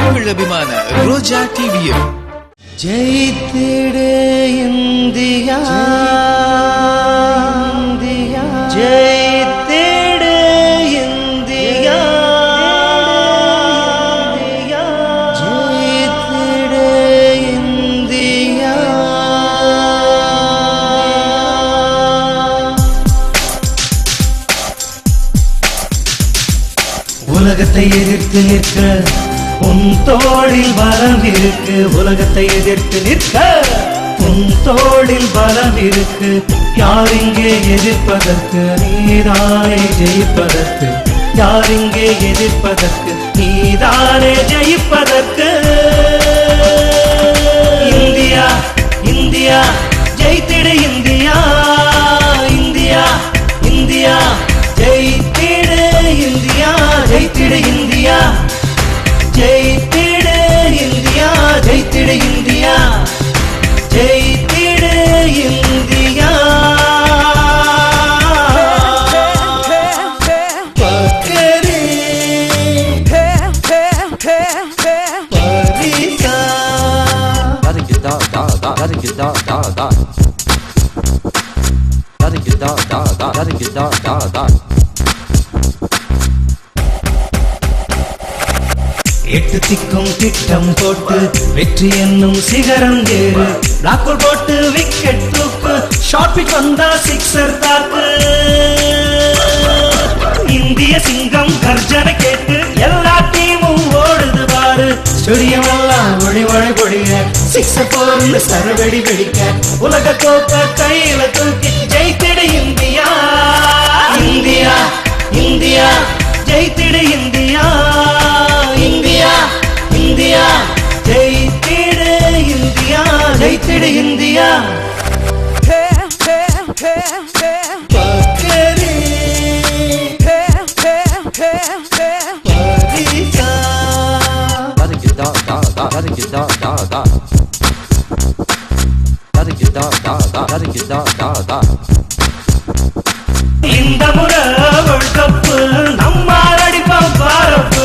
உங்கள் அபிமான ரோஜா டிவியில் ஜெயித்திடு இந்தியா, ஜெயித்திடு இந்தியா, ஜெயித்திடு இந்தியா. உலகத்தை எதிர்த்து நிற்க உன் தோளில் பலம் இருக்கு. உலகத்தை எதிர்த்து நிற்க உன் தோளில் பலம் இருக்கு. யார் இங்கே எதிர்ப்பதற்கு? நீதானே ஜெயிப்பதற்கு. யார் இங்கே எதிர்ப்பதற்கு? நீதானே ஜெயிப்பதற்கு. இந்தியா இந்தியா ஜெயித்திடு இந்தியா, இந்தியா இந்தியா ஜெயித்திடு இந்தியா, ஜெயித்திடு இந்தியா, ஜெயித்திடு இந்தியா, ஜெயித்திடு இந்தியா, ஜெயித்திடு இந்தியா. பக்கரே பரிசா எட்டு திக்கும் திட்டம் போட்டு வெற்றி என்னும் சிகரம் ஏறு. லாக்கோல் போட்டு விக்கெட் தூக்கு, ஷார்ட் பிச் வந்தா சிக்ஸர் தாக்கு. இந்திய சிங்கம் கர்ஜனை கேட்டு எல்லா டீமும் ஓடுது பாரு. ஸ்டேடியம் எல்லாம் ஒளி மழை பொழிய, சிக்ஸர் போர்னு சரவெடி வெடிக்க. உலக கோப்பை கையில தூக்கி ஜெயித்திடு இந்தியா, இந்தியா இந்தியா ஜெயித்திடு இந்தியா, இந்தியா இந்தியா ஜெயித்திடு இந்தியா, ஜெயித்திடு இந்தியா. பக்கரே பரிசா இந்த முறை வேர்ல்ட் கப் நம்மால் அடிப்போம் பாரப்பு.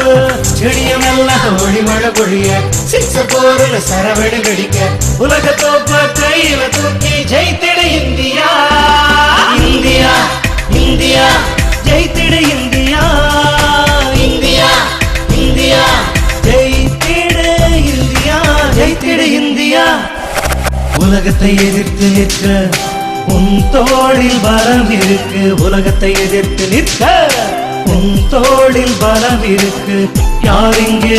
ஸ்டேடியம் எல்லாம் ஒளி மழை பொழிய, சிக்ஸர் போர்ல சரவெடி வெடிக்க. உலக கோப்பை கையில தூக்கி ஜெயித்திடு இந்தியா, இந்தியா இந்தியா ஜெயித்திடு இந்தியா, இந்தியா இந்தியா ஜெயித்திடு இந்தியா, ஜெயித்திடு இந்தியா. உலகத்தை எதிர்த்து நிற்க உன் தோளில் பலம் இருக்கு. உலகத்தை எதிர்த்து நிற்க உன் தோளில் பலம் இருக்கு. யார் இங்கே